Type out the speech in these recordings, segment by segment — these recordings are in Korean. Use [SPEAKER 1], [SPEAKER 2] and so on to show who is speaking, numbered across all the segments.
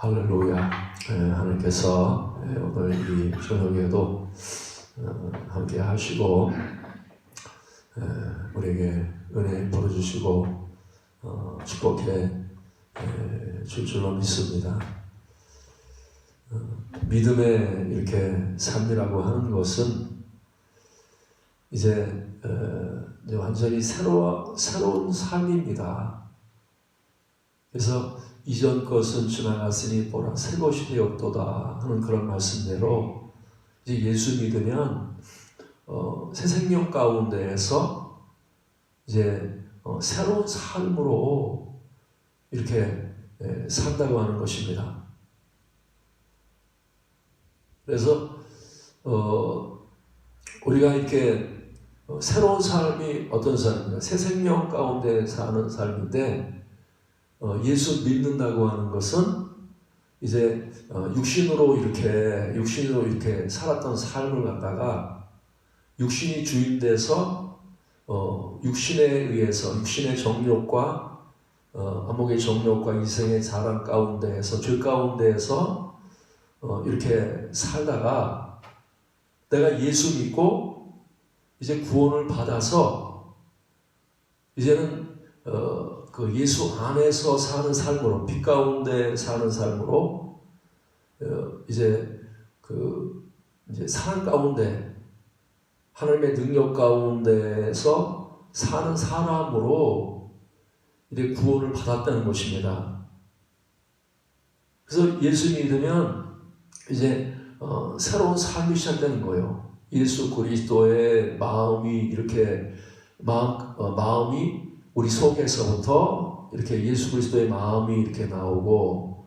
[SPEAKER 1] 할렐루야. 하나님께서 오늘 이 저녁에도 함께 하시고 우리에게 은혜 부어주시고 축복해 줄 줄로 믿습니다. 믿음의 이렇게 삶이라고 하는 것은 이제 완전히 새로운 삶입니다. 그래서 이전 것은 지나갔으니 보라 새 것이 되었도다 하는 그런 말씀대로 이제 예수 믿으면 새 생명 가운데에서 이제 새로운 삶으로 이렇게 산다고 하는 것입니다. 그래서 우리가 이렇게 새로운 삶이 어떤 삶입니까? 새 생명 가운데 사는 삶인데 예수 믿는다고 하는 것은 이제 육신으로 이렇게 살았던 삶을 갖다가 육신이 주인돼서 육신에 의해서 육신의 정욕과 안목의 정욕과 이생의 자랑 가운데에서 죄 가운데에서 이렇게 살다가 내가 예수 믿고 이제 구원을 받아서 이제는 그 예수 안에서 사는 삶으로 빛 가운데 사는 삶으로 이제 사랑 가운데 하나님의 능력 가운데에서 사는 사람으로 이제 구원을 받았다는 것입니다. 그래서 예수 믿으면 이제 새로운 삶이 시작되는 거예요. 예수 그리스도의 마음이 이렇게 마음이 우리 속에서부터 이렇게 예수 그리스도의 마음이 이렇게 나오고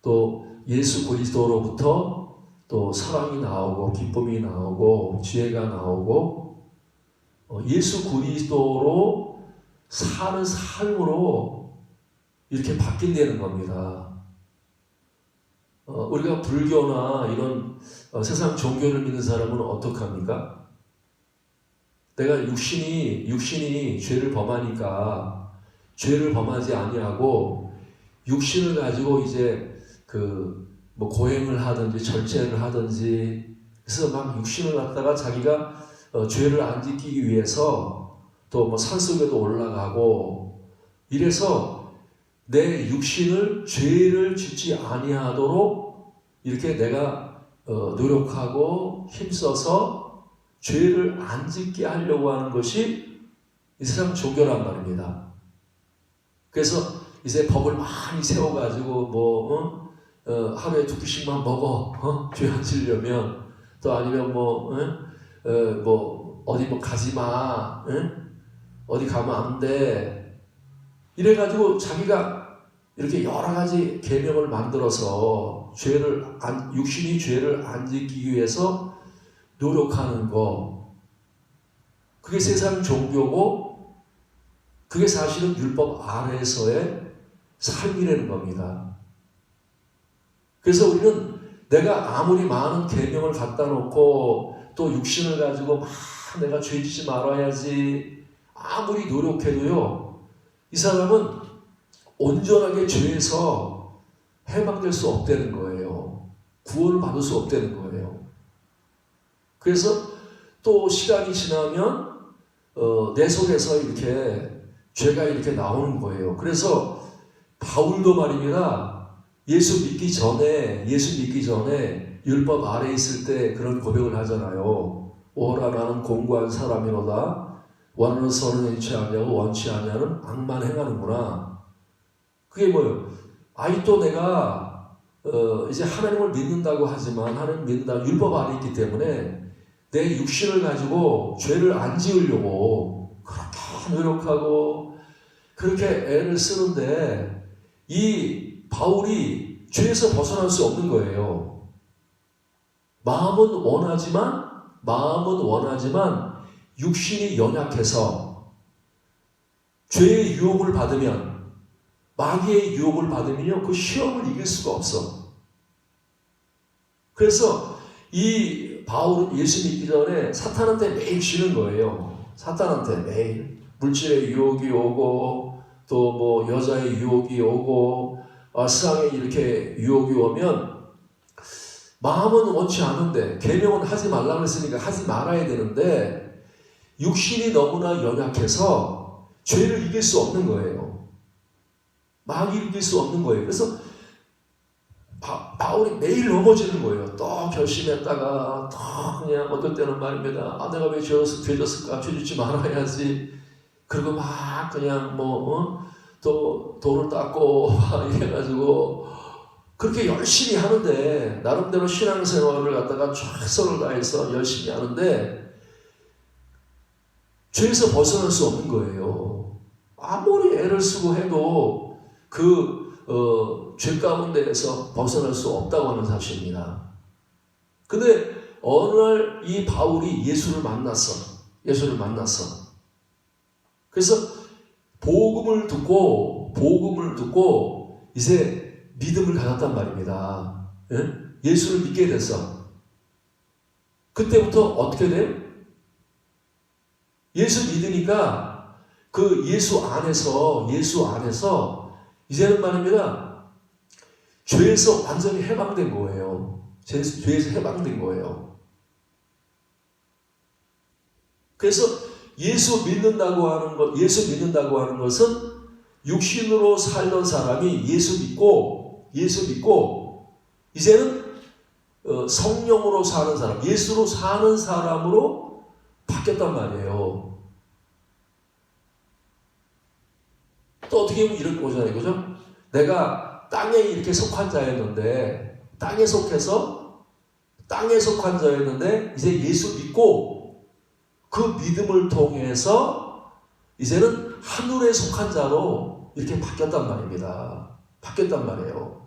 [SPEAKER 1] 또 예수 그리스도로부터 또 사랑이 나오고 기쁨이 나오고 지혜가 나오고 예수 그리스도로 사는 삶으로 이렇게 바뀐다는 겁니다. 우리가 불교나 이런 세상 종교를 믿는 사람은 어떡합니까? 내가 육신이 죄를 범하니까 죄를 범하지 아니하고 육신을 가지고 이제 고행을 하든지 절제를 하든지 그래서 막 육신을 갖다가 자기가 죄를 안 짓기 위해서 또 산속에도 올라가고 이래서 내 육신을 죄를 짓지 아니하도록 이렇게 내가 노력하고 힘써서 죄를 안 짓게 하려고 하는 것이 이 세상 종교란 말입니다. 그래서 이제 법을 많이 세워가지고 하루에 2끼씩만 먹어 죄 안 지려면 또 아니면 어디 가지 마 어디 가면 안 돼 이래가지고 자기가 이렇게 여러 가지 계명을 만들어서 육신이 죄를 안 짓기 위해서 노력하는 거 그게 세상 종교고 그게 사실은 율법 아래에서의 삶이라는 겁니다. 그래서 우리는 내가 아무리 많은 계명을 갖다 놓고 또 육신을 가지고 막 내가 죄짓지 말아야지 아무리 노력해도요 이 사람은 온전하게 죄에서 해방될 수 없다는 거예요. 구원을 받을 수 없다는 거예요. 그래서 또 시간이 지나면 내 속에서 이렇게 죄가 이렇게 나오는 거예요. 그래서 바울도 말입니다. 예수 믿기 전에 율법 아래 있을 때 그런 고백을 하잖아요. 오라 나는 공고한 사람이로다. 원하는 선을 행치 아니하고 원치 아니하는 악만 행하는구나. 그게 뭐예요? 또 내가 이제 하나님을 믿는다고 하지만 하나님 믿는다 율법 아래 있기 때문에 내 육신을 가지고 죄를 안 지으려고 그렇게 노력하고 그렇게 애를 쓰는데 이 바울이 죄에서 벗어날 수 없는 거예요. 마음은 원하지만 육신이 연약해서 죄의 유혹을 받으면 마귀의 유혹을 받으면요 그 시험을 이길 수가 없어. 그래서 이 바울은 예수 믿기 전에 사탄한테 매일 지는 거예요. 사탄한테 매일 물질의 유혹이 오고 또 여자의 유혹이 오고 세상에 이렇게 유혹이 오면 마음은 원치 않은데 계명은 하지 말라고 했으니까 하지 말아야 되는데 육신이 너무나 연약해서 죄를 이길 수 없는 거예요. 마귀를 이길 수 없는 거예요. 그래서 바울이 매일 넘어지는 거예요. 또 결심했다가 또 그냥 어떨 때는 말입니다. 내가 왜 죄졌을까? 죄짓지 말아야지. 그리고 막 그냥 또 돌을 닦고 이래가지고 그렇게 열심히 하는데 나름대로 신앙생활을 갖다가 최선을 다해서 열심히 하는데 죄에서 벗어날 수 없는 거예요. 아무리 애를 쓰고 해도 죄 가운데에서 벗어날 수 없다고 하는 사실입니다. 근데 어느 날 이 바울이 예수를 만났어. 그래서 복음을 듣고 이제 믿음을 가졌단 말입니다. 예수를 믿게 됐어. 그때부터 어떻게 돼요? 예수 믿으니까 그 예수 안에서 이제는 말입니다. 죄에서 완전히 해방된 거예요. 죄에서 해방된 거예요. 그래서 예수 믿는다고 하는 것은 육신으로 살던 사람이 예수 믿고 이제는 성령으로 사는 사람, 예수로 사는 사람으로 바뀌었단 말이에요. 또 어떻게 보면 이런 거잖아요. 그죠? 내가 땅에 이렇게 속한 자였는데, 땅에 속한 자였는데, 이제 예수 믿고, 그 믿음을 통해서, 이제는 하늘에 속한 자로 이렇게 바뀌었단 말이에요.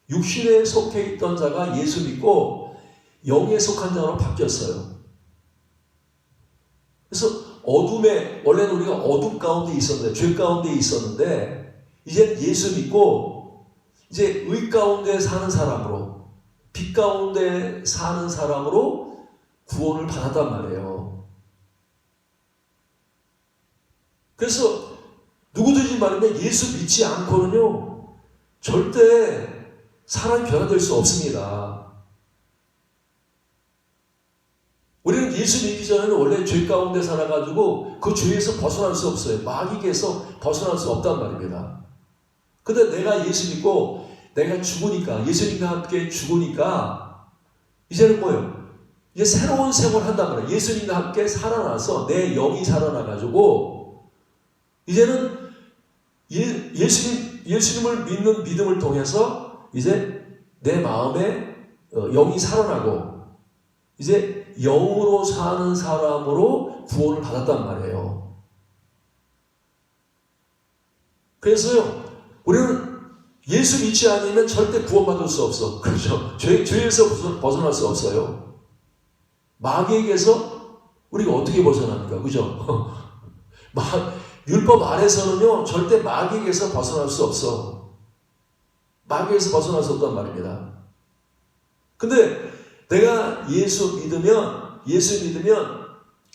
[SPEAKER 1] 육신에 속해 있던 자가 예수 믿고, 영에 속한 자로 바뀌었어요. 그래서 원래는 우리가 어둠 가운데 있었는데, 죄 가운데 있었는데, 이제 예수 믿고, 이제 의 가운데 사는 사람으로, 빛 가운데 사는 사람으로 구원을 받았단 말이에요. 그래서 누구든지 말이면 예수 믿지 않고는요, 절대 사람이 변화될 수 없습니다. 우리는 예수 믿기 전에는 원래 죄 가운데 살아가지고 그 죄에서 벗어날 수 없어요. 마귀에서 벗어날 수 없단 말입니다. 근데 내가 예수 믿고 내가 죽으니까, 예수님과 함께 죽으니까 이제는 뭐예요? 이제 새로운 생활을 한단 말이에요. 예수님과 함께 살아나서 내 영이 살아나가지고 이제는 예수님을 믿는 믿음을 통해서 이제 내 마음에 영이 살아나고 이제 영으로 사는 사람으로 구원을 받았단 말이에요. 그래서요, 우리는 예수 믿지 않으면 절대 구원받을 수 없어. 그렇죠? 죄에서 벗어날 수 없어요. 마귀에게서 우리가 어떻게 벗어납니까? 그죠? 율법 아래서는요, 절대 마귀에게서 벗어날 수 없어. 마귀에서 벗어날 수 없단 말입니다. 근데 내가 예수 믿으면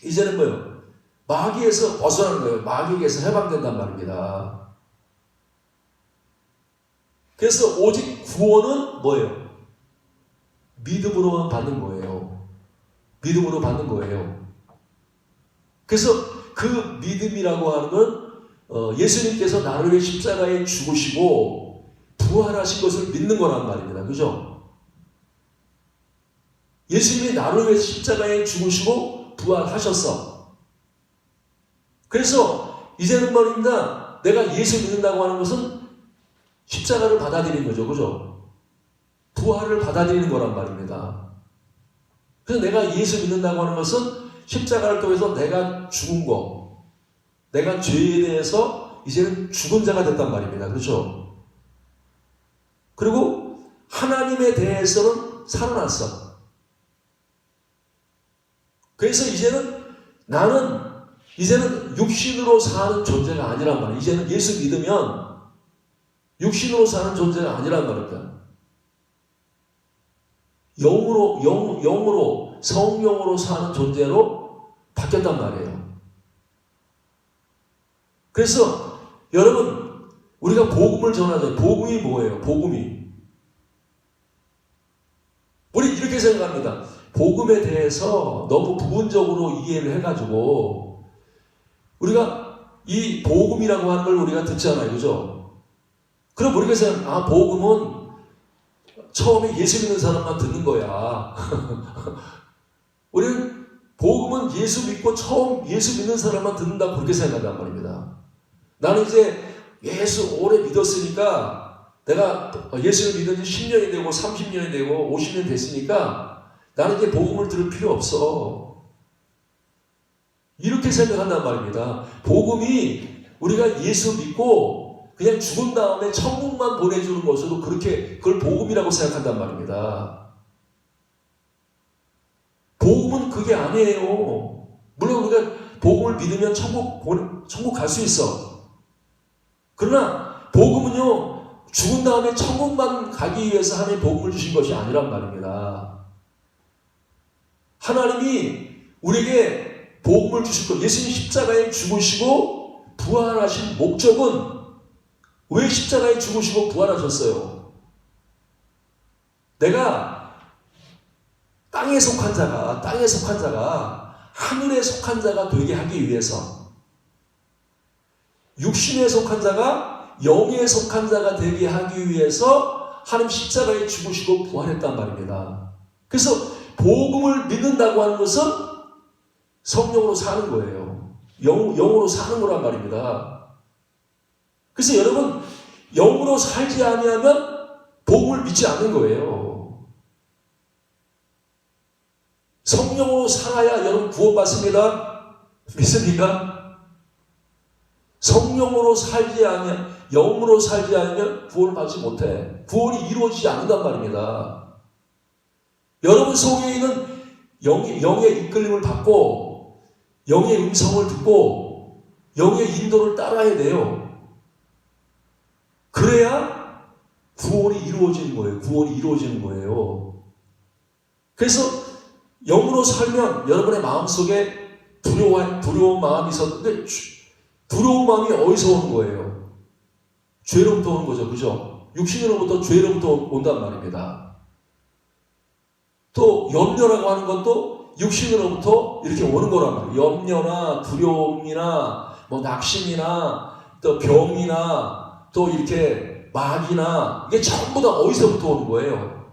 [SPEAKER 1] 이제는 뭐예요? 마귀에서 벗어나는 거예요. 마귀에게서 해방된단 말입니다. 그래서 오직 구원은 뭐예요? 믿음으로만 받는 거예요. 믿음으로 받는 거예요. 그래서 그 믿음이라고 하는 건 예수님께서 나를 위해 십자가에 죽으시고 부활하신 것을 믿는 거란 말입니다. 그죠? 예수님이 나를 위해 십자가에 죽으시고 부활하셨어. 그래서 이제는 말입니다. 내가 예수 믿는다고 하는 것은 십자가를 받아들이는 거죠. 그죠? 부활을 받아들이는 거란 말입니다. 그래서 내가 예수 믿는다고 하는 것은 십자가를 통해서 내가 죽은 거, 내가 죄에 대해서 이제는 죽은 자가 됐단 말입니다. 그렇죠? 그리고 하나님에 대해서는 살아났어. 그래서 나는 육신으로 사는 존재가 아니란 말이에요. 이제는 예수 믿으면 육신으로 사는 존재가 아니란 말입니다. 영으로, 성령으로 사는 존재로 바뀌었단 말이에요. 그래서 여러분, 우리가 복음을 전하자. 복음이 뭐예요? 복음이. 우리 이렇게 생각합니다. 복음에 대해서 너무 부분적으로 이해를 해가지고 우리가 이 복음이라고 하는 걸 우리가 듣잖아요. 그죠? 그럼 우리가 생각, 복음은 처음에 예수 믿는 사람만 듣는 거야. 우리는 복음은 예수 믿고 처음 예수 믿는 사람만 듣는다고 그렇게 생각한단 말입니다. 나는 이제 예수 오래 믿었으니까 내가 예수를 믿은 지 10년이 되고 30년이 되고 50년 됐으니까 나는 이제 복음을 들을 필요 없어. 이렇게 생각한단 말입니다. 복음이 우리가 예수 믿고 그냥 죽은 다음에 천국만 보내주는 것으로 그걸 복음이라고 생각한단 말입니다. 복음은 그게 아니에요. 물론 우리가 복음을 믿으면 천국 갈 수 있어. 그러나 복음은요, 죽은 다음에 천국만 가기 위해서 하나님이 복음을 주신 것이 아니란 말입니다. 하나님이 우리에게 복음을 주실 것, 예수님 십자가에 죽으시고 부활하신 목적은 왜 십자가에 죽으시고 부활하셨어요? 내가 땅에 속한 자가 하늘에 속한 자가 되게 하기 위해서, 육신에 속한 자가 영에 속한 자가 되게 하기 위해서 하나님 십자가에 죽으시고 부활했단 말입니다. 그래서 복음을 믿는다고 하는 것은 성령으로 사는 거예요. 영으로 사는 거란 말입니다. 그래서 여러분, 영으로 살지 아니하면 복음을 믿지 않는 거예요. 성령으로 살아야 여러분 구원받습니다. 믿습니까? 성령으로 살지 아니하면, 영으로 살지 않으면 구원을 받지 못해. 구원이 이루어지지 않는단 말입니다. 여러분 속에 있는 영의 이끌림을 받고 영의 음성을 듣고 영의 인도를 따라야 돼요. 그래야 구원이 이루어지는 거예요. 구원이 이루어지는 거예요. 그래서 영으로 살면 여러분의 마음속에 두려운 마음이 있었는데, 두려운 마음이 어디서 오는 거예요? 죄로부터 오는 거죠. 그죠? 육신으로부터 죄로부터 온단 말입니다. 또 염려라고 하는 것도 육신으로부터 이렇게 오는 거란 말이에요. 염려나 두려움이나 낙심이나 또 병이나 또 이렇게 마귀나 이게 전부 다 어디서부터 오는 거예요?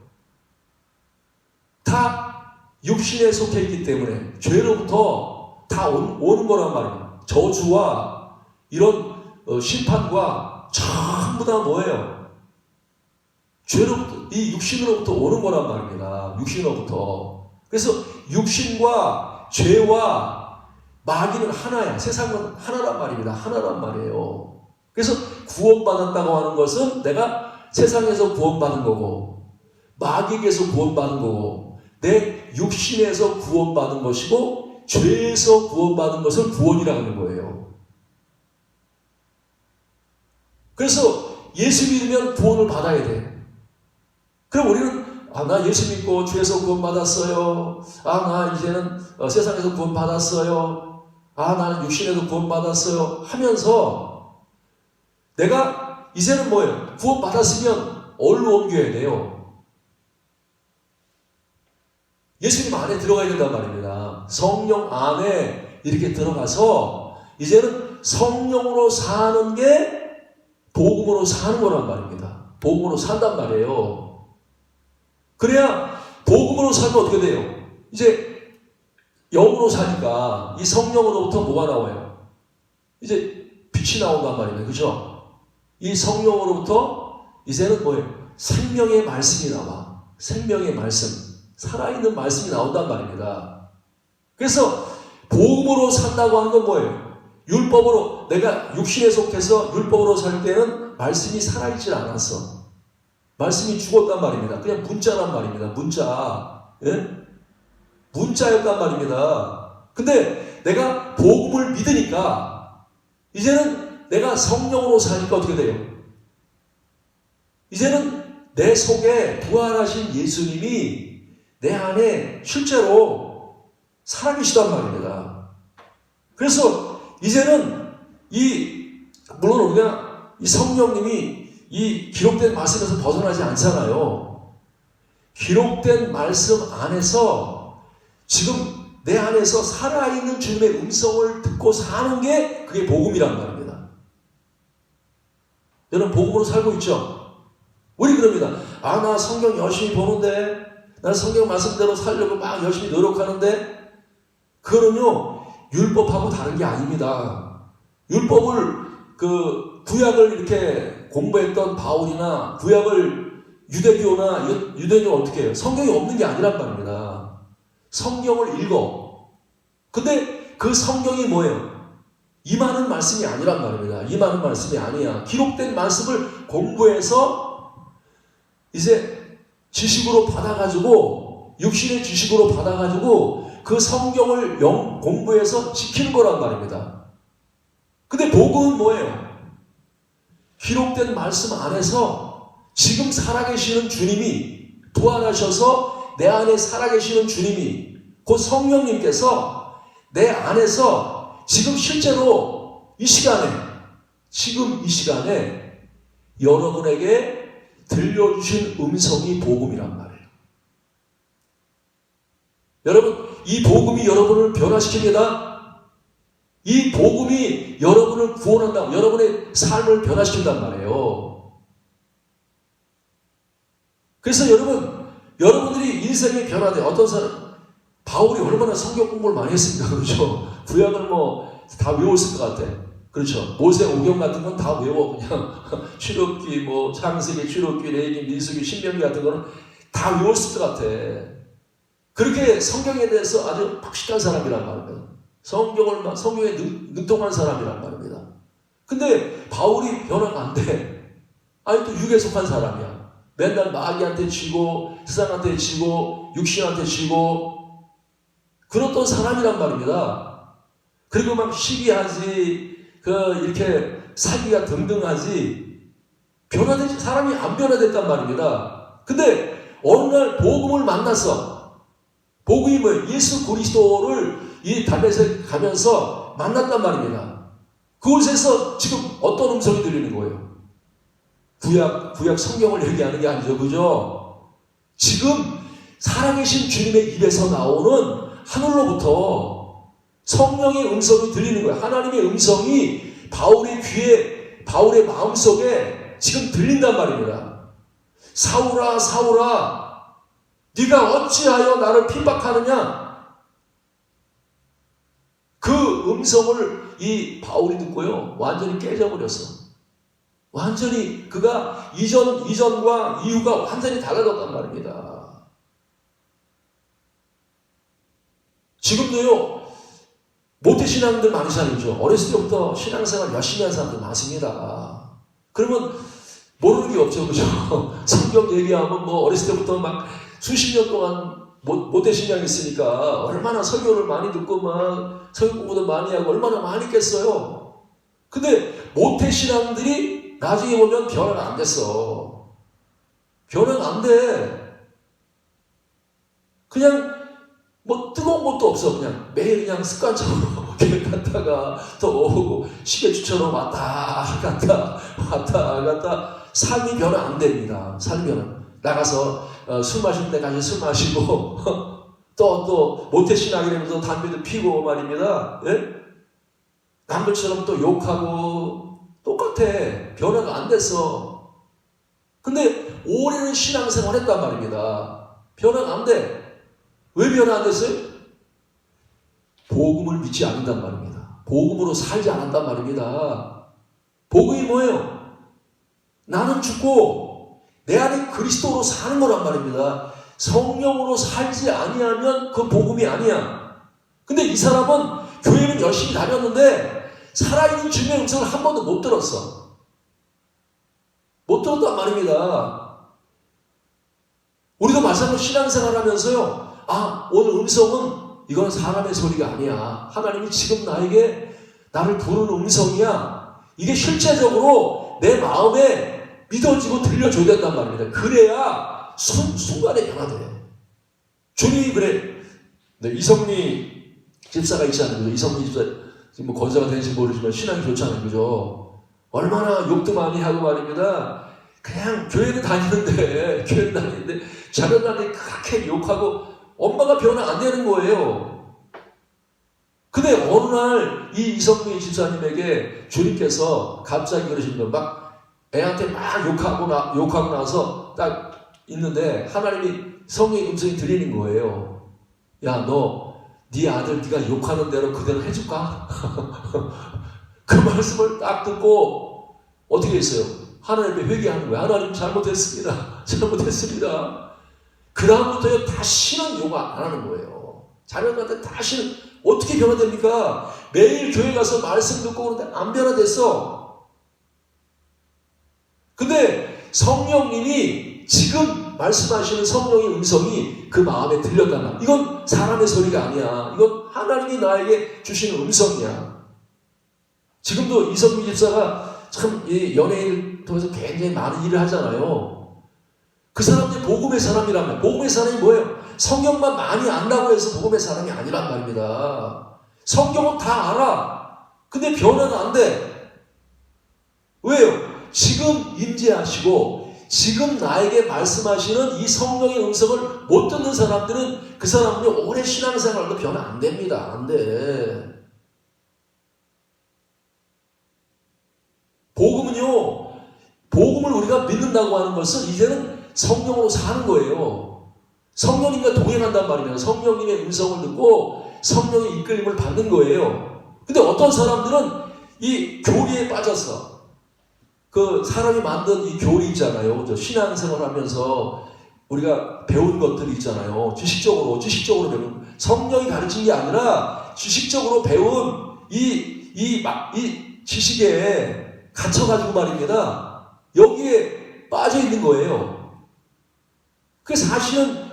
[SPEAKER 1] 다 육신에 속해 있기 때문에 죄로부터 다 오는 거란 말이에요. 저주와 이런 심판과 전부 다 뭐예요? 죄로부터, 이 육신으로부터 오는 거란 말입니다. 육신으로부터. 그래서 육신과 죄와 마귀는 하나야. 세상은 하나란 말입니다. 하나란 말이에요. 그래서 구원받았다고 하는 것은 내가 세상에서 구원받은 거고, 마귀에게서 구원받은 거고, 내 육신에서 구원받은 것이고, 죄에서 구원받은 것을 구원이라고 하는 거예요. 그래서 예수 믿으면 구원을 받아야 돼. 그럼 우리는 나 예수 믿고 죄에서 구원받았어요. 나 이제는 세상에서 구원받았어요. 나는 육신에서 구원받았어요. 하면서 내가 이제는 뭐예요? 구원받았으면 어디로 옮겨야 돼요? 예수님 안에 들어가야 된단 말입니다. 성령 안에 이렇게 들어가서 이제는 성령으로 사는 게 복음으로 사는 거란 말입니다. 복음으로 산단 말이에요. 그래야 복음으로 살면 어떻게 돼요? 이제 영으로 사니까 이 성령으로부터 뭐가 나와요? 이제 빛이 나온단 말이에요. 그죠? 이 성령으로부터 이제는 뭐예요? 생명의 말씀이 나와. 생명의 말씀. 살아있는 말씀이 나온단 말입니다. 그래서 복음으로 산다고 하는 건 뭐예요? 율법으로, 내가 육신에 속해서 율법으로 살 때는 말씀이 살아있질 않았어. 말씀이 죽었단 말입니다. 그냥 문자란 말입니다. 문자. 예? 문자였단 말입니다. 근데 내가 복음을 믿으니까 이제는 내가 성령으로 사니까 어떻게 돼요? 이제는 내 속에 부활하신 예수님이 내 안에 실제로 살아계시단 말입니다. 그래서 이제는 물론 우리가 이 성령님이 이 기록된 말씀에서 벗어나지 않잖아요. 기록된 말씀 안에서 지금 내 안에서 살아있는 주님의 음성을 듣고 사는 게 그게 복음이란 말입니다. 여러분 복음으로 살고 있죠? 우리 그럽니다. 아, 나 성경 열심히 보는데, 나 성경 말씀대로 살려고 막 열심히 노력하는데, 그거는요 율법하고 다른 게 아닙니다. 율법을 구약을 이렇게 공부했던 바울이나 구약을 유대교나 유대교 어떻게 해요? 성경이 없는 게 아니란 말입니다. 성경을 읽어. 근데 그 성경이 뭐예요? 임하는 말씀이 아니란 말입니다. 임하는 말씀이 아니야. 기록된 말씀을 공부해서 이제 지식으로 받아가지고 육신의 지식으로 받아가지고 그 성경을 공부해서 지키는 거란 말입니다. 근데 복음은 뭐예요? 기록된 말씀 안에서 지금 살아계시는 주님이 부활하셔서 내 안에 살아계시는 주님이 곧 성령님께서 내 안에서 지금 실제로 이 시간에 여러분에게 들려주신 음성이 복음이란 말이에요. 여러분, 이 복음이 여러분을 변화시킵니다. 이 복음이 여러분을 구원한다. 여러분의 삶을 변화시킨단 말이에요. 그래서 여러분들이 인생이 변화돼. 어떤 사람, 바울이 얼마나 성경 공부를 많이 했습니까? 그렇죠? 구약을 다 외웠을 것 같아. 그렇죠? 모세 오경 같은 건 다 외워. 그냥 출애굽기, 창세기, 출애굽기, 레위기, 민수기, 신명기 같은 거는 다 외웠을 것 같아. 그렇게 성경에 대해서 아주 박식한 사람이란 말입니다. 성경에 능통한 사람이란 말입니다. 근데 바울이 변화가 안 돼. 아니, 또 육에 속한 사람이야. 맨날 마귀한테 지고, 세상한테 지고, 육신한테 지고, 그렇던 사람이란 말입니다. 그리고 막 시기하지, 이렇게 사기가 등등하지, 사람이 안 변화됐단 말입니다. 근데 어느 날 복음을 만났어. 복음이 뭐예요? 예수 그리스도를 이 담에서 가면서 만났단 말입니다. 그곳에서 지금 어떤 음성이 들리는 거예요? 구약 성경을 얘기하는 게 아니죠. 그죠? 지금 살아계신 주님의 입에서 나오는 하늘로부터 성령의 음성이 들리는 거예요. 하나님의 음성이 바울의 귀에, 바울의 마음속에 지금 들린단 말입니다. 사울아, 사울아, 네가 어찌하여 나를 핍박하느냐? 그 음성을 이 바울이 듣고요, 완전히 깨져버렸어. 완전히 그가 이전과 이후가 완전히 달라졌단 말입니다. 지금도요, 모태신앙들 많으시잖아요. 어렸을 때부터 신앙생활 열심히 한 사람들 많습니다. 그러면 모르는 게 없죠. 그죠? 성경 얘기하면 어렸을 때부터 막 수십 년 동안 모태신앙이 있으니까 얼마나 설교를 많이 듣고 막 설교 공부도 많이 하고 얼마나 많이 했겠어요. 근데 모태신앙들이 나중에 보면 변화가 안 됐어. 변화가 안 돼. 그냥 뜨거운 것도 없어. 그냥 매일 그냥 습관적으로 길 갔다가 또 오고 시계추처럼 왔다 갔다 삶이 변화 안 됩니다. 삶이 변화. 나가서 술 마시는 데 가서 술 마시고 또 모태신앙이라면서 담배도 피고 말입니다. 예? 남들처럼 또 욕하고 똑같아. 변화가 안 됐어. 근데 오래는 신앙생활 했단 말입니다. 변화가 안 돼. 왜 변화 안 됐어요? 복음을 믿지 않는단 말입니다. 복음으로 살지 않았단 말입니다. 복음이 뭐예요? 나는 죽고 내 안에 그리스도로 사는 거란 말입니다. 성령으로 살지 아니하면 그 복음이 아니야. 근데 이 사람은 교회는 열심히 다녔는데 살아있는 주님의 음성을 한 번도 못 들었어. 못 들었단 말입니다. 우리도 마찬가지로 신앙생활 하면서요, 오늘 음성은 이건 사람의 소리가 아니야. 하나님이 지금 나를 부르는 음성이야. 이게 실제적으로 내 마음에 믿어지고 들려줘야 된단 말입니다. 그래야 순간에 변화돼. 주님이 그래. 네, 이성리 집사가 있잖아요. 이성리 집사, 지금 건사가 되는지 모르지만 신앙이 좋잖아요. 그죠? 얼마나 욕도 많이 하고 말입니다. 그냥 교회는 다니는데 자녀들한테 그렇게 욕하고 엄마가 변화 안 되는 거예요. 근데 어느 날 이 이성미 집사님에게 주님께서 갑자기 그러시는 거예요. 막 애한테 막 욕하고 나서 딱 있는데 하나님이 성령의 음성이 들리는 거예요. 야, 너 네 아들 네가 욕하는 대로 그대로 해줄까? 그 말씀을 딱 듣고 어떻게 했어요? 하나님께 회개하는 거예요. 하나님 잘못했습니다. 그 다음부터 다시는 욕 안 하는 거예요. 자녀들한테 다시는. 어떻게 변화됩니까? 매일 교회 가서 말씀 듣고 그러는데 안 변화됐어. 근데 성령님이 지금 말씀하시는 성령의 음성이 그 마음에 들렸단 이건 사람의 소리가 아니야. 이건 하나님이 나에게 주시는 음성이야. 지금도 이성미 집사가 참 이 연예인을 통해서 굉장히 많은 일을 하잖아요. 그 사람들이 복음의 사람이라면, 복음의 사람이 뭐예요? 성경만 많이 안다고 해서 복음의 사람이 아니란 말입니다. 성경은 다 알아. 근데 변화가 안 돼. 왜요? 지금 임재하시고 지금 나에게 말씀하시는 이 성령의 음성을 못 듣는 사람들은 그 사람은요 오래 신앙생활도 변화 안 됩니다. 안 돼. 복음을 우리가 믿는다고 하는 것은 이제는 성령으로 사는 거예요. 성령님과 동행한단 말이에요. 성령님의 음성을 듣고 성령의 이끌림을 받는 거예요. 근데 어떤 사람들은 이 교리에 빠졌어. 그 사람이 만든 이 교리 있잖아요. 신앙생활 하면서 우리가 배운 것들이 있잖아요. 지식적으로 배운. 성령이 가르친 게 아니라 지식적으로 배운 이 지식에 갇혀가지고 말입니다. 여기에 빠져 있는 거예요. 그 사실은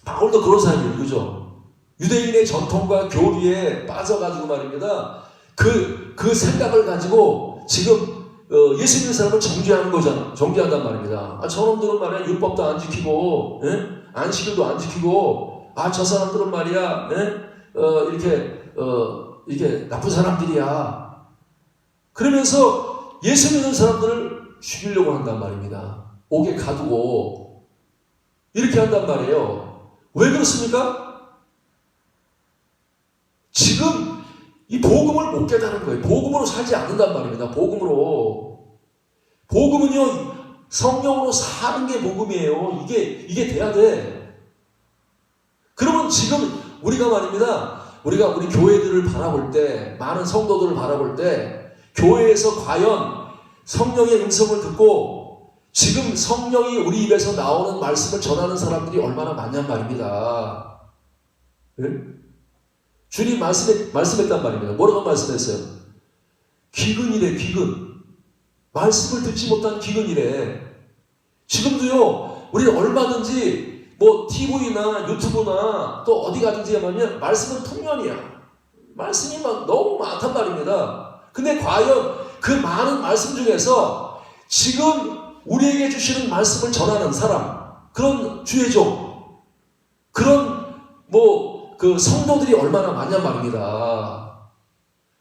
[SPEAKER 1] 바울도 그런 사람이에요. 그죠? 유대인의 전통과 교리에 빠져가지고 말입니다. 그 생각을 가지고 지금 예수 믿는 사람을 정죄한단 말입니다. 저놈들은 말이야 율법도 안 지키고 안식일도 안 지키고 저 사람들은 말이야 이렇게 나쁜 사람들이야. 그러면서 예수 믿는 사람들을 죽이려고 한단 말입니다. 옥에 가두고 이렇게 한단 말이에요. 왜 그렇습니까? 지금 이 복음을 못 깨달은 거예요. 복음으로 살지 않는단 말입니다. 복음은요 성령으로 사는 게 복음이에요. 이게 돼야 돼. 그러면 지금 우리가 말입니다. 우리 교회들을 바라볼 때, 많은 성도들을 바라볼 때 교회에서 과연 성령의 음성을 듣고 지금 성령이 우리 입에서 나오는 말씀을 전하는 사람들이 얼마나 많냔 말입니다. 네? 주님 말씀했단 말입니다. 뭐라고 말씀했어요? 기근이래, 기근. 말씀을 듣지 못한 기근이래. 지금도요, 우리는 얼마든지 TV나 유튜브나 또 어디 가든지 하면 말씀은 통년이야. 말씀이 너무 많단 말입니다. 근데 과연 그 많은 말씀 중에서 지금 우리에게 주시는 말씀을 전하는 사람, 그런 주의종, 그런 성도들이 얼마나 많냔 말입니다.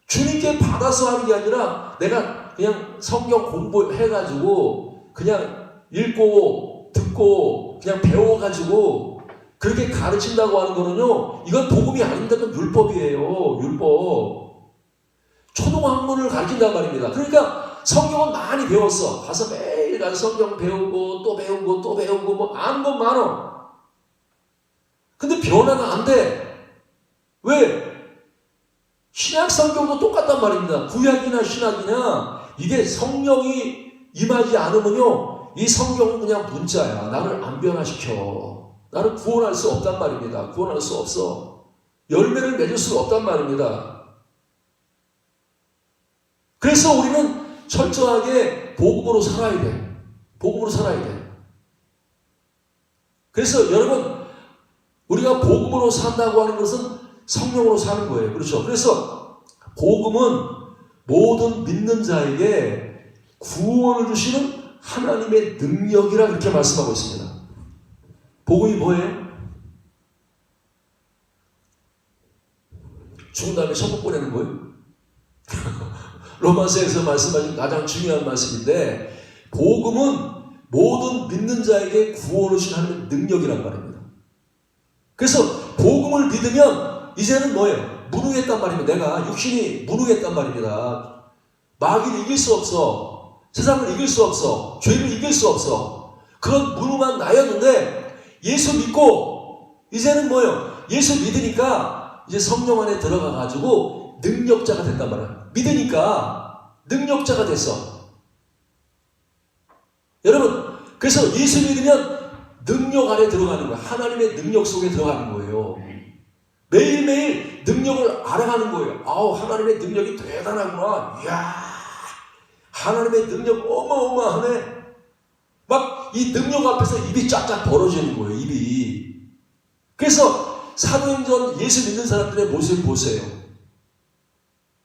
[SPEAKER 1] 주님께 받아서 하는 게 아니라 내가 그냥 성경 공부해가지고 그냥 읽고 듣고 그냥 배워가지고 그렇게 가르친다고 하는 거는요, 이건 복음이 아닙니다. 그건 율법이에요. 율법. 초등학문을 가르친단 말입니다. 그러니까 성경은 많이 배웠어. 가서 매일 가서 성경 배우고 또 배우고 아는 건 많어. 근데 변화가 안 돼. 왜? 신약 성경도 똑같단 말입니다. 구약이나 신약이나 이게 성령이 임하지 않으면요, 이 성경은 그냥 문자야. 나를 안 변화시켜. 나를 구원할 수 없단 말입니다. 구원할 수 없어. 열매를 맺을 수가 없단 말입니다. 그래서 우리는 철저하게 복음으로 살아야 돼. 복음으로 살아야 돼. 그래서 여러분, 우리가 복음으로 산다고 하는 것은 성령으로 사는 거예요. 그렇죠? 그래서 복음은 모든 믿는 자에게 구원을 주시는 하나님의 능력이라 그렇게 말씀하고 있습니다. 복음이 뭐예요? 죽은 다음에 천국 보내는 거예요? 로마서에서 말씀하신 가장 중요한 말씀인데, 복음은 모든 믿는 자에게 구원을 주신 하나님의 능력이란 말입니다. 그래서 복음을 믿으면 이제는 뭐예요? 무능했단 말입니다. 내가 육신이 무능했단 말입니다. 마귀를 이길 수 없어. 세상을 이길 수 없어. 죄를 이길 수 없어. 그런 무능한 나였는데 예수 믿고 이제는 뭐예요? 예수 믿으니까 이제 성령 안에 들어가가지고 능력자가 됐단 말이에요. 믿으니까 능력자가 됐어. 여러분, 그래서 예수 믿으면 능력 안에 들어가는 거예요. 하나님의 능력 속에 들어가는 거예요. 매일매일 능력을 알아가는 거예요. 아우, 하나님의 능력이 대단하구나. 이야, 하나님의 능력 어마어마하네. 막 이 능력 앞에서 입이 쫙쫙 벌어지는 거예요. 입이. 그래서 사도행전 예수 믿는 사람들의 모습을 보세요.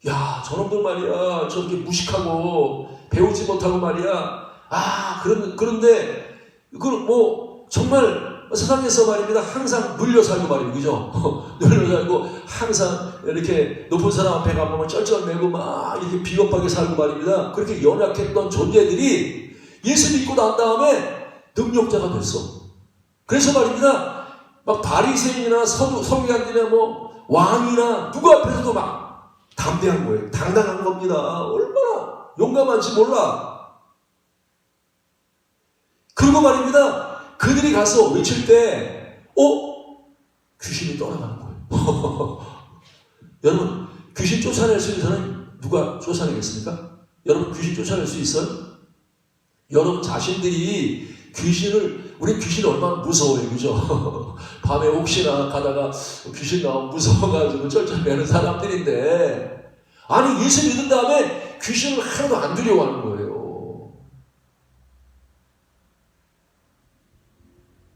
[SPEAKER 1] 야, 저놈들 말이야, 저렇게 무식하고 배우지 못하고 말이야. 그런데 정말 세상에서 말입니다. 항상 눌려 살고 말이에요. 그죠? 눌려 살고 항상 이렇게 높은 사람 앞에 가면 쩔쩔매고 막 이렇게 비겁하게 살고 말입니다. 그렇게 연약했던 존재들이 예수 믿고 난 다음에 능력자가 됐어. 그래서 말입니다. 막 바리새인이나 서기관들이나 왕이나 누구 앞에서도 막 담대한 거예요. 당당한 겁니다. 얼마나 용감한지 몰라. 그리고 말입니다. 그들이 가서 외칠 때, 귀신이 떠나가는 거예요. 여러분, 귀신 쫓아낼 수 있는 사람은 누가 쫓아내겠습니까? 여러분, 귀신 쫓아낼 수 있어요? 여러분 자신들이 우리 귀신이 얼마나 무서워요. 그죠? 밤에 혹시나 가다가 귀신 나오면 무서워가지고 쩔쩔매는 사람들인데, 아니, 예수 믿은 다음에 귀신을 하나도 안 두려워하는 거예요.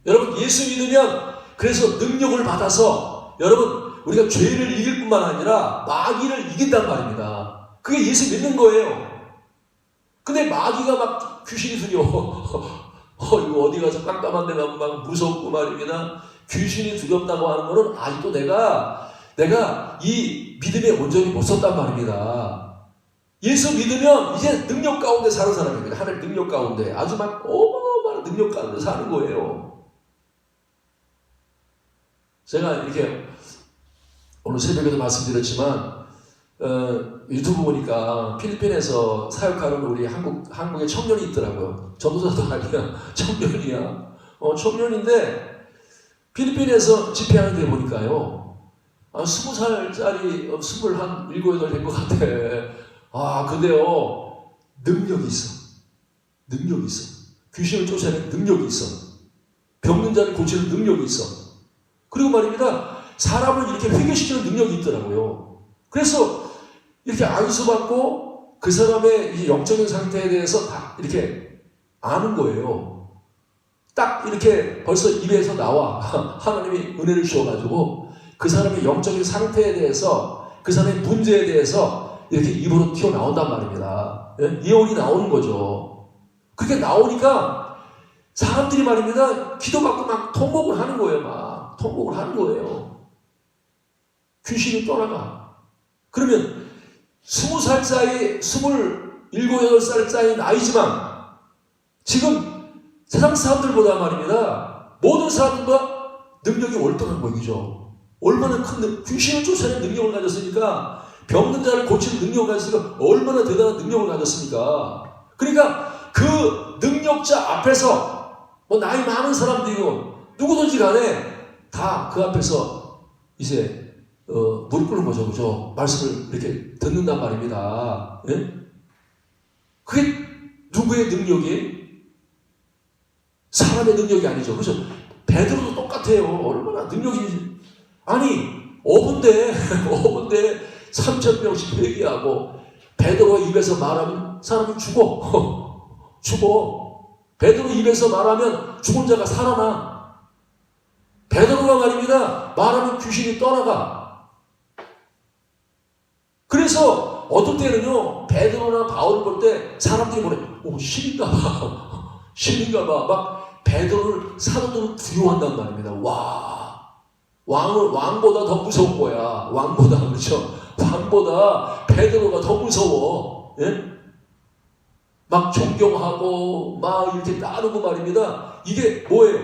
[SPEAKER 1] 여러분, 예수 믿으면 그래서 능력을 받아서 여러분, 우리가 죄를 이길 뿐만 아니라 마귀를 이긴단 말입니다. 그게 예수 믿는 거예요. 근데 마귀가 막 귀신이 두려워. 이거 어디 가서 깜깜한 데 가면 막 무섭고 말입니다. 귀신이 두렵다고 하는 거는 아직도 내가 이 믿음에 온전히 못 섰단 말입니다. 예수 믿으면 이제 능력 가운데 사는 사람입니다. 하나님 능력 가운데. 아주 막 어마어마한 능력 가운데 사는 거예요. 제가 이렇게 오늘 새벽에도 말씀드렸지만 유튜브 보니까 필리핀에서 사역하는 우리 한국의 청년이 있더라고요. 전도사도 아니야. 청년이야. 청년인데 필리핀에서 집회하는 데 보니까요. 20살짜리 27, 8 된 것 같아. 근데요. 능력이 있어. 능력이 있어. 귀신을 쫓아내는 능력이 있어. 병든 자를 고치는 능력이 있어. 그리고 말입니다. 사람을 이렇게 회개시키는 능력이 있더라고요. 그래서 이렇게 안수받고 그 사람의 영적인 상태에 대해서 다 이렇게 아는 거예요. 딱 이렇게 벌써 입에서 나와. 하나님이 은혜를 주셔가지고 그 사람의 영적인 상태에 대해서 그 사람의 문제에 대해서 이렇게 입으로 튀어나온단 말입니다. 예언이 나오는 거죠. 그렇게 나오니까 사람들이 말입니다. 기도받고 막 통곡을 하는 거예요. 막 통곡을 하는 거예요. 귀신이 떠나가. 그러면 20살짜리, 27, 8살짜리 나이지만 지금 세상 사람들보다 말입니다. 모든 사람들과 능력이 월등한 거죠. 얼마나 큰 귀신을 쫓아내는 능력을 가졌으니까, 병든 자를 고치는 능력을 가졌으니까 얼마나 대단한 능력을 가졌습니까? 그러니까 그 능력자 앞에서 나이 많은 사람들이고 누구든지 간에 다 그 앞에서 이제 무릎 꿇는 거죠. 그죠? 말씀을 이렇게 듣는단 말입니다. 예? 그게 누구의 능력이? 사람의 능력이 아니죠. 그죠? 베드로도 똑같아요. 얼마나 능력이. 아니, 5분대 3,000명씩 회개하고 베드로 입에서 말하면 사람이 죽어. 죽어. 베드로 입에서 말하면 죽은 자가 살아나. 베드로가 말입니다. 말하면 귀신이 떠나가. 그래서 어떤 때는요, 베드로나 바울을 볼 때 사람들이 신인가 봐. 신인가 봐. 막 베드로를 사도들은 두려워한단 말입니다. 왕보다 더 무서운 거야. 왕보다, 그렇죠? 왕보다 베드로가 더 무서워. 예? 막 존경하고 막 이렇게 따르고 말입니다. 이게 뭐예요?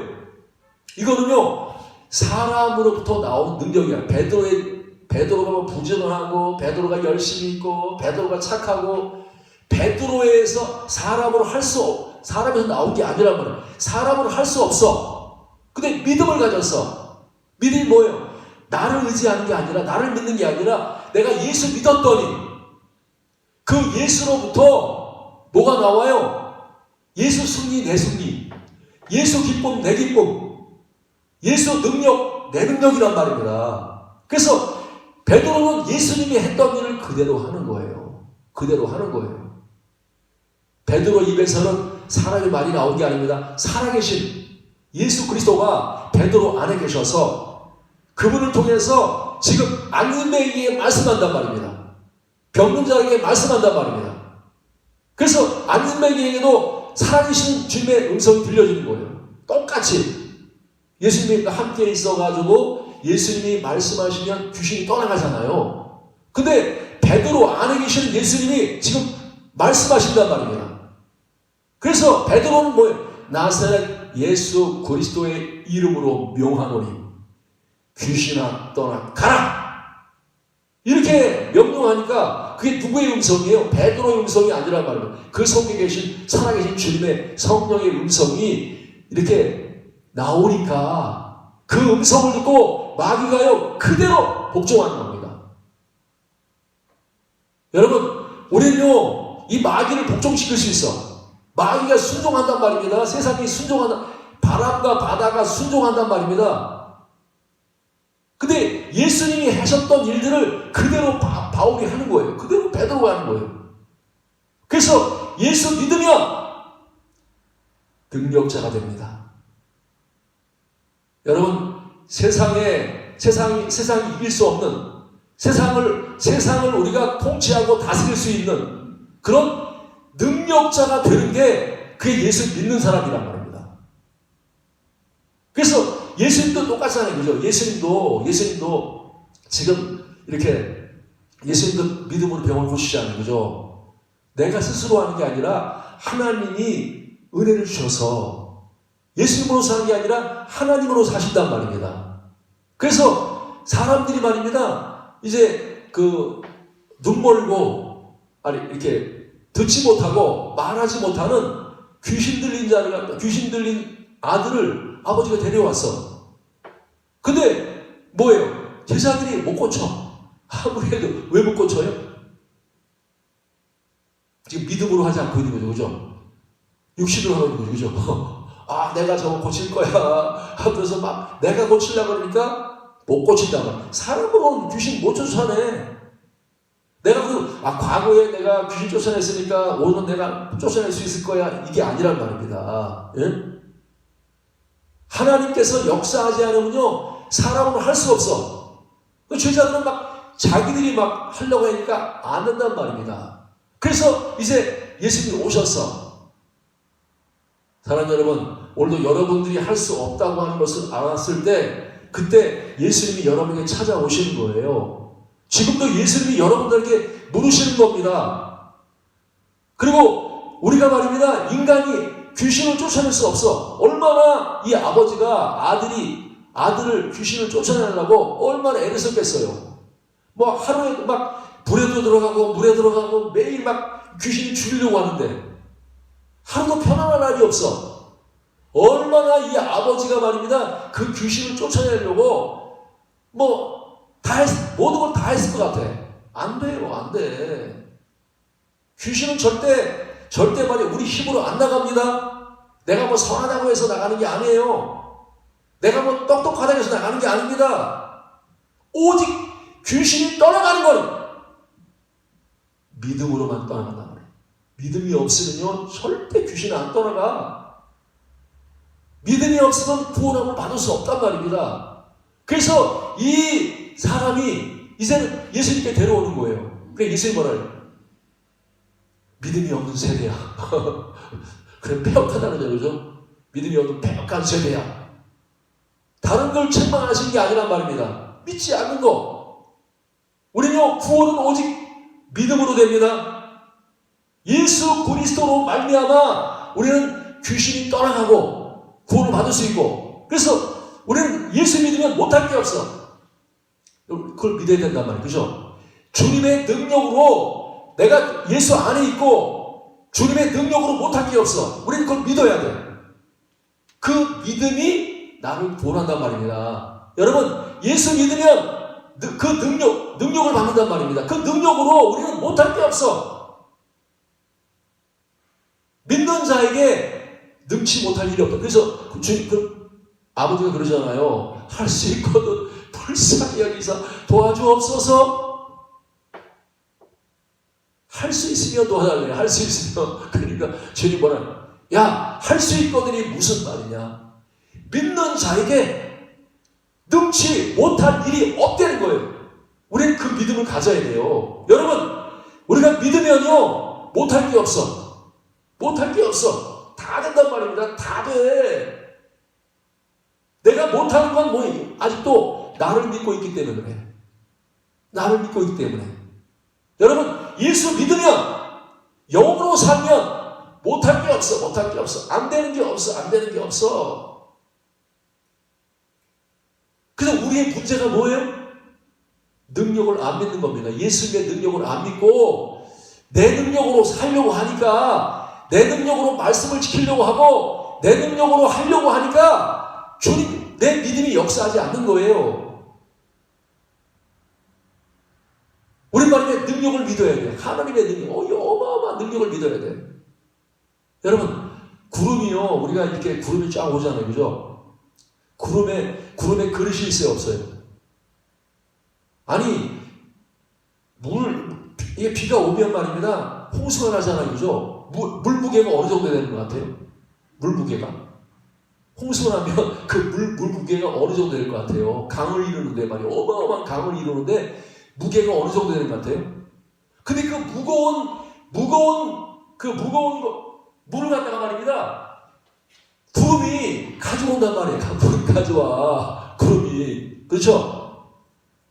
[SPEAKER 1] 이거는요 사람으로부터 나온 능력이야. 베드로가 뭐 부지런하고 베드로가 열심히 있고 베드로가 착하고 베드로에서 사람에서 나온 게 아니란 말이야. 사람으로 할 수 없어. 근데 믿음을 가졌어. 믿음이 뭐예요? 나를 의지하는 게 아니라 나를 믿는 게 아니라 내가 예수 믿었더니 그 예수로부터 뭐가 나와요? 예수 승리 내 승리, 예수 기쁨 내 기쁨, 예수 능력 내 능력이란 말입니다. 그래서 베드로는 예수님이 했던 일을 그대로 하는 거예요. 그대로 하는 거예요. 베드로 입에서는 사람의 말이 나온 게 아닙니다. 살아계신 예수 그리스도가 베드로 안에 계셔서 그분을 통해서 지금 안진뱅이에게 말씀한단 말입니다. 병든 자에게 말씀한단 말입니다. 그래서 안진뱅이에게도 살아계신 주님의 음성이 들려주는 거예요. 똑같이 예수님과 함께 있어가지고 예수님이 말씀하시면 귀신이 떠나가잖아요. 근데 베드로 안에 계시는 예수님이 지금 말씀하신단 말입니다. 그래서 베드로는 뭐예요? 나사렛 예수 그리스도의 이름으로 명하노니 귀신아 떠나 가라! 이렇게 명령하니까 그게 누구의 음성이에요? 베드로의 음성이 아니란 말이에요. 그 속에 계신 살아계신 주님의 성령의 음성이 이렇게 나오니까 그 음성을 듣고 마귀가요 그대로 복종하는 겁니다. 여러분 우리는요 이 마귀를 복종시킬 수 있어. 마귀가 순종한단 말입니다. 세상이 순종한다. 바람과 바다가 순종한단 말입니다. 근데 예수님이 하셨던 일들을 그대로 바울이 하는 거예요. 그대로 베드로가 하는 거예요. 그래서 예수 믿으면 능력자가 됩니다. 여러분 세상이 이길 수 없는 세상을 우리가 통치하고 다스릴 수 있는 그런 능력자가 되는 게 그게 예수 믿는 사람이란 말입니다. 그래서 예수님도 똑같잖아요. 그죠? 예수님도 지금 이렇게 예수님도 믿음으로 병을 고치잖아요. 그죠? 내가 스스로 하는 게 아니라 하나님이 은혜를 주셔서 예수님으로 사는 게 아니라 하나님으로 사신단 말입니다. 그래서 사람들이 말입니다. 이제 눈 멀고 이렇게 듣지 못하고 말하지 못하는 귀신 들린 아들을 아버지가 데려왔어. 근데 뭐예요? 제자들이 못 고쳐. 아무래도 왜 못 고쳐요? 지금 믿음으로 하지 않고 있는 거죠. 그죠? 육신으로 하고 있는 거죠. 그죠? 아, 내가 저거 고칠 거야. 하면서 막 내가 고치려고 그러니까 못 고친다. 사람으로는 귀신 못 쫓아내. 내가 과거에 내가 귀신 쫓아냈으니까 오늘 내가 쫓아낼 수 있을 거야. 이게 아니란 말입니다. 예? 하나님께서 역사하지 않으면요, 사람으로 할 수 없어. 제자들은 자기들이 하려고 하니까 안 된단 말입니다. 그래서 이제 예수님이 오셨어. 사랑하는 여러분, 오늘도 여러분들이 할 수 없다고 하는 것을 알았을 때, 그때 예수님이 여러분에게 찾아오시는 거예요. 지금도 예수님이 여러분들에게 물으시는 겁니다. 그리고 우리가 말입니다. 인간이 귀신을 쫓아낼 수 없어. 얼마나 이 아버지가 아들을 귀신을 쫓아내려고 얼마나 애를 썼겠어요. 하루에 불에도 들어가고 물에 들어가고 매일 귀신이 죽이려고 하는데 하루도 편안한 날이 없어. 얼마나 이 아버지가 말입니다. 그 귀신을 쫓아내려고 모든 걸 다 했을 것 같아. 안 돼요, 안 돼. 귀신은 절대 말이야, 우리 힘으로 안 나갑니다. 내가 선하다고 해서 나가는 게 아니에요. 내가 똑똑하다고 해서 나가는 게 아닙니다. 오직 귀신이 떠나가는 건 믿음으로만 떠나간단 말이에요. 믿음이 없으면요, 절대 귀신은 안 떠나가. 믿음이 없으면 구원함을 받을 수 없단 말입니다. 그래서 이 사람이 이제는 예수님께 데려오는 거예요. 그러니까 예수님이 뭐라요? 믿음이 없는 세대야. 그래, 패역하다는 거죠. 믿음이 없는 패역한 세대야. 다른 걸 책망하시는 게 아니란 말입니다. 믿지 않는 거. 우리는요, 구원은 오직 믿음으로 됩니다. 예수 그리스도로 말미암아 우리는 귀신이 떠나가고 구원을 받을 수 있고, 그래서 우리는 예수 믿으면 못할 게 없어. 그걸 믿어야 된단 말이에요. 그죠? 주님의 능력으로 내가 예수 안에 있고 주님의 능력으로 못할 게 없어. 우리는 그걸 믿어야 돼. 그 믿음이 나를 구원한단 말입니다. 여러분, 예수 믿으면 그 능력을 받는단 말입니다. 그 능력으로 우리는 못할 게 없어. 믿는 자에게 능치 못할 일이 없다. 그래서 아버지가 그러잖아요. 할 수 있거든 불쌍히 여기사 도와주옵소서. 할 수 있으면 도와달래. 할 수 있으면. 그러니까 주님 뭐라, 야, 할 수 있거든이 무슨 말이냐. 믿는 자에게 능치 못할 일이 없다는 거예요. 우리는 그 믿음을 가져야 돼요. 여러분, 우리가 믿으면요 못할 게 없어. 못할 게 없어. 다 된단 말입니다. 다 돼. 내가 못하는 건 뭐예요? 아직도 나를 믿고 있기 때문에 그래. 나를 믿고 있기 때문에. 여러분, 예수 믿으면, 영으로 살면 못할 게 없어. 못할 게 없어. 안 되는 게 없어. 안 되는 게 없어. 그래서 우리의 문제가 뭐예요? 능력을 안 믿는 겁니다. 예수님의 능력을 안 믿고 내 능력으로 살려고 하니까, 내 능력으로 말씀을 지키려고 하고 내 능력으로 하려고 하니까 주님, 내 믿음이 역사하지 않는 거예요. 우리 말에 능력을 믿어야 돼. 하나님의 능력, 어마어마한 능력을 믿어야 돼. 여러분, 구름이요, 우리가 이렇게 구름이 쫙 오잖아요. 그죠? 구름에 그릇이 있어요, 없어요? 아니, 이게 비가 오면 말입니다. 홍수가 나잖아요. 그죠? 물 무게가 어느 정도 되는 것 같아요? 물 무게가. 홍수가 나면 그 물 무게가 어느 정도 될 것 같아요? 강을 이루는데 말이에요. 어마어마한 강을 이루는데 무게가 어느 정도 되는 것 같아요? 근데 그 무거운 물을 갖다가 말입니다. 구름이 가져온단 말이에요. 구름이 가져와. 구름이. 그렇죠?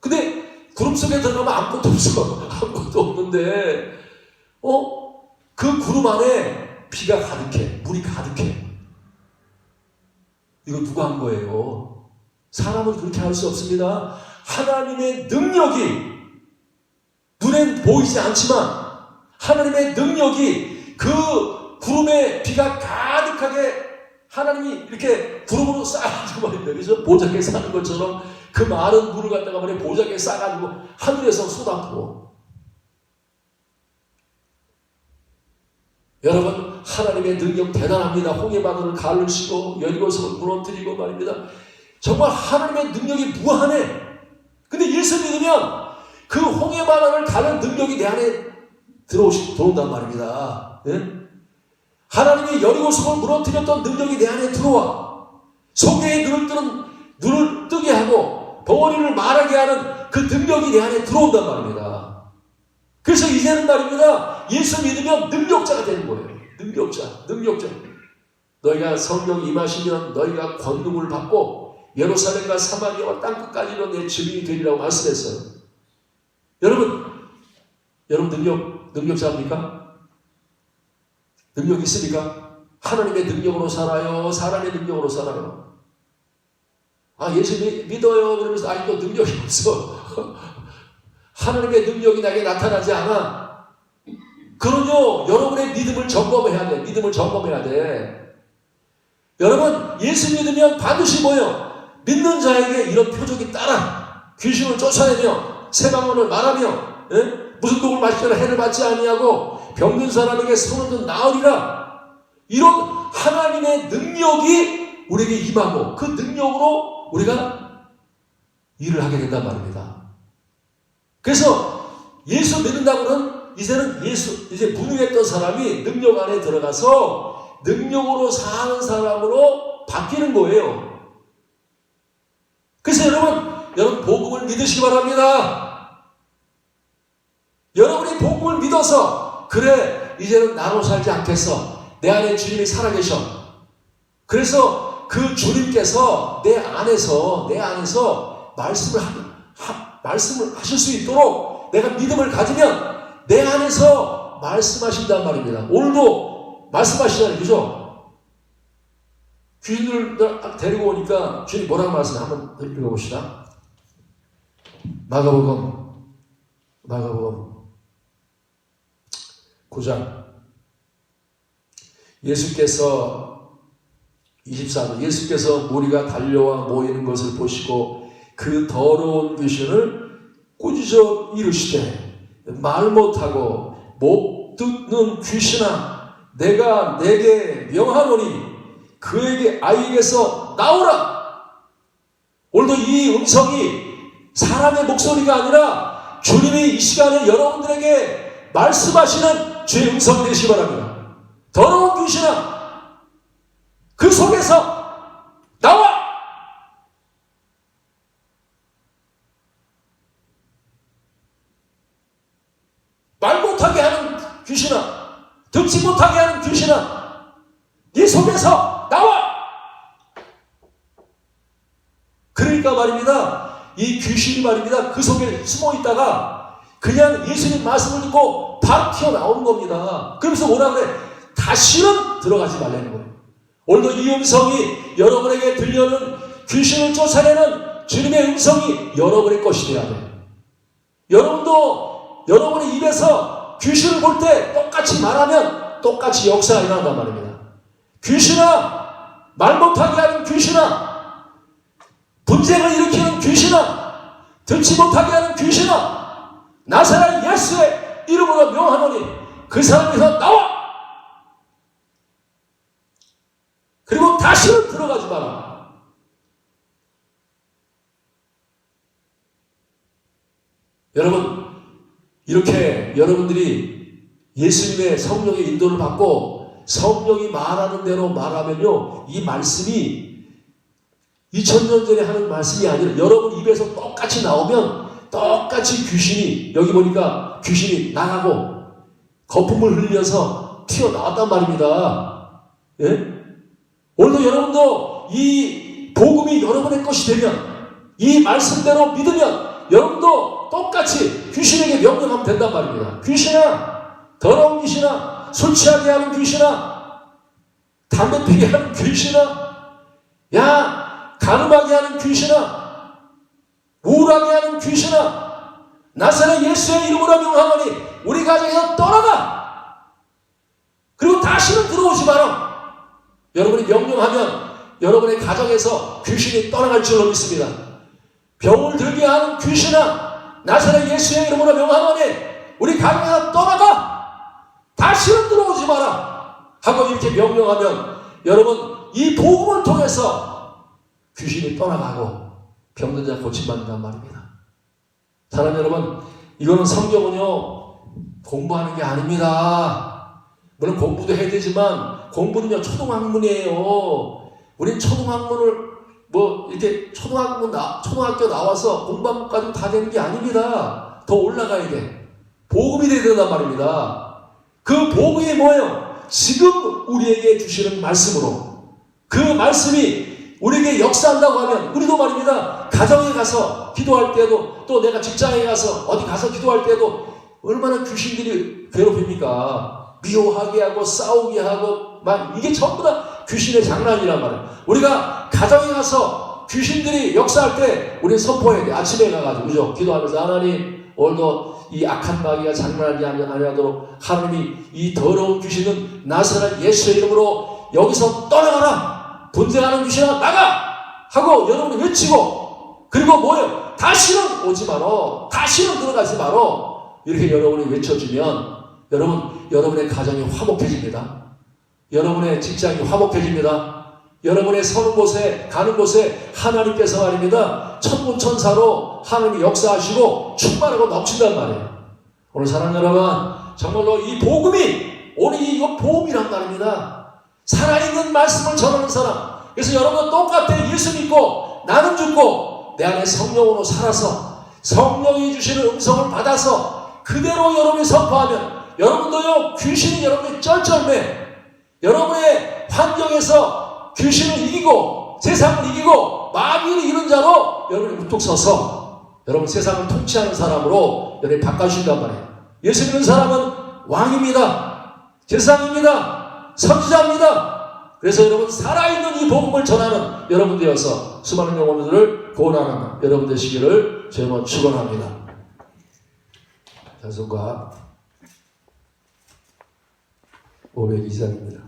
[SPEAKER 1] 근데 구름 속에 들어가면 아무것도 없어. 아무것도 없는데, 그 구름 안에 비가 가득해. 물이 가득해. 이거 누가 한 거예요? 사람은 그렇게 할 수 없습니다. 하나님의 능력이 눈엔 보이지 않지만 하나님의 능력이 그 구름에 비가 가득하게 하나님이 이렇게 구름으로 쌓아가지고 말입니다. 그래서 보자기에 싸는 것처럼 그 많은 물을 갖다가 말이에요. 보자기에 싸가지고 하늘에서 쏟아부어. 여러분, 하나님의 능력 대단합니다. 홍해바다를 가르시고 여리고성을 무너뜨리고 말입니다. 정말 하나님의 능력이 무한해. 근데 예수 믿으면 그 홍해바다를 가는 능력이 내 안에 들어온단 말입니다. 네? 하나님이 여리고성을 무너뜨렸던 능력이 내 안에 들어와. 속에 눈을 뜨게 하고 덩어리를 말하게 하는 그 능력이 내 안에 들어온단 말입니다. 그래서 이제는 말입니다. 예수 믿으면 능력자가 되는 거예요. 능력자. 너희가 성령 임하시면 너희가 권능을 받고 예루살렘과 사마리아와 땅끝까지는 내 증인이 되리라고 말씀했어요. 여러분 능력자입니까? 능력 있습니까? 하나님의 능력으로 살아요? 사람의 능력으로 살아요? 예수 믿어요. 그러면서 이거 능력이 없어. 하나님의 능력이 나에게 나타나지 않아. 그러죠. 여러분의 믿음을 점검해야 돼. 믿음을 점검해야 돼. 여러분, 예수 믿으면 반드시 뭐예요? 믿는 자에게 이런 표적이 따라. 귀신을 쫓아내며 새 방언을 말하며 무슨 독을 마시거나 해를 받지 아니하고 병든 사람에게 손을 나으리라. 이런 하나님의 능력이 우리에게 임하고 그 능력으로 우리가 일을 하게 된단 말입니다. 그래서 예수 믿는다고는 이제 무능했던 사람이 능력 안에 들어가서 능력으로 사는 사람으로 바뀌는 거예요. 그래서 여러분 복음을 믿으시기 바랍니다. 여러분이 복음을 믿어서 그래 이제는 나로 살지 않겠어. 내 안에 주님이 살아계셔. 그래서 그 주님께서 내 안에서 말씀을 하실 수 있도록 내가 믿음을 가지면 내 안에서 말씀하신단 말입니다. 오늘도 말씀하시잖아요. 그죠? 귀신들 데리고 오니까 주님 뭐라고 말씀해? 한번 읽어봅시다. 마가복음 9장. 예수께서 24절, 예수께서 무리가 달려와 모이는 것을 보시고 그 더러운 귀신을 꾸짖어 이르시되 말 못하고 못 듣는 귀신아, 내가 내게 명하노니 그에게 아이에게서 나오라. 오늘도 이 음성이 사람의 목소리가 아니라 주님이 이 시간에 여러분들에게 말씀하시는 주의 음성이 되시기 바랍니다. 더러운 귀신아, 그 속에서 나와! 말 못하게 하는 귀신아, 듣지 못하게 하는 귀신아, 네 속에서 나와! 그러니까 말입니다. 이 귀신이 말입니다. 그 속에 숨어 있다가 그냥 예수님 말씀을 듣고 바로 튀어나오는 겁니다. 그러면서 뭐라 그래? 다시는 들어가지 말라는 거예요. 오늘도 이 음성이 여러분에게 들려는 귀신을 쫓아내는 주님의 음성이 여러분의 것이 되어야 돼요. 여러분도 여러분의 입에서 귀신을 볼 때 똑같이 말하면 똑같이 역사가 일어난단 말입니다. 귀신아, 말 못하게 하는 귀신아, 분쟁을 일으키는 귀신아, 듣지 못하게 하는 귀신아, 나사렛 예수의 이름으로 명하노니 그 사람에서 나와! 그리고 다시는 들어가지 마라. 여러분, 이렇게 여러분들이 예수님의 성령의 인도를 받고 성령이 말하는 대로 말하면요, 이 말씀이 2000년 전에 하는 말씀이 아니라 여러분 입에서 똑같이 나오면 똑같이 귀신이, 여기 보니까 귀신이 나가고 거품을 흘려서 튀어나왔단 말입니다. 예? 오늘도 여러분도 이 복음이 여러분의 것이 되면, 이 말씀대로 믿으면 여러분도 똑같이 귀신에게 명령하면 된단 말입니다. 귀신아, 더러운 귀신아, 술 취하게 하는 귀신아, 담배 피게 하는 귀신아, 야, 간음하게 하는 귀신아, 우울하게 하는 귀신아, 나사렛 예수의 이름으로 명하노니 우리 가정에서 떠나가. 그리고 다시는 들어오지 마라. 여러분이 명령하면 여러분의 가정에서 귀신이 떠나갈 줄로 믿습니다. 병을 들게 하는 귀신아, 나사렛 예수의 이름으로 명하노니 우리 가정에서 떠나가. 다시는 들어오지 마라 하고 이렇게 명령하면 여러분 이 복음을 통해서 귀신이 떠나가고 병든 자 고침받는단 말입니다. 사랑하는 여러분, 이거는 성경은요 공부하는 게 아닙니다. 물론 공부도 해야 되지만 공부는요 초등학문이에요. 우린 초등학문을 이렇게 초등학교 나와서 공부한 것까지 다 되는 게 아닙니다. 더 올라가야 돼. 복음이 돼야 된단 말입니다. 그 복음이 뭐예요? 지금 우리에게 주시는 말씀으로, 그 말씀이 우리에게 역사한다고 하면 우리도 말입니다. 가정에 가서 기도할 때도, 또 내가 직장에 가서 어디 가서 기도할 때도 얼마나 귀신들이 괴롭힙니까? 미워하게 하고 싸우게 하고 막 이게 전부 다 귀신의 장난이란 말이에요. 우리가 가정에 가서 귀신들이 역사할 때 우리는 선포해야 돼. 아침에 가가지고 그죠? 기도하면서 하나님 오늘도 이 악한 마귀가 장난하지 아니하도록 하나님이 이 더러운 귀신은 나사렛 예수의 이름으로 여기서 떠나가라. 분쟁하는 귀신아 나가! 하고 여러분이 외치고, 그리고 뭐예요? 다시는 오지 마라. 다시는 들어가지 마라. 이렇게 여러분이 외쳐주면 여러분의 가정이 화목해집니다. 여러분의 직장이 화목해집니다. 여러분의 서는 곳에 가는 곳에 하나님께서 말입니다. 천군천사로 하나님이 역사하시고 충만하고 넘친단 말이에요. 오늘 사랑하는 여러분, 정말로 이 복음이, 오늘 이거 복음이란 말입니다. 살아있는 말씀을 전하는 사람. 그래서 여러분 똑같아. 예수 믿고 나는 죽고 내 안에 성령으로 살아서 성령이 주시는 음성을 받아서 그대로 여러분이 선포하면 여러분도요 귀신이 여러분의 쩔쩔매, 여러분의 환경에서 귀신을 이기고 세상을 이기고 마귀를 이기는 자로 여러분이 우뚝 서서 여러분 세상을 통치하는 사람으로 여러분이 바꿔주신단 말이에요. 예수 믿는 사람은 왕입니다. 제사장입니다. 선지자입니다. 그래서 여러분 살아있는 이 복음을 전하는 여러분 되어서 수많은 영혼들을 구원하는 여러분 되시기를 저는 축원합니다. 찬송가 502장입니다.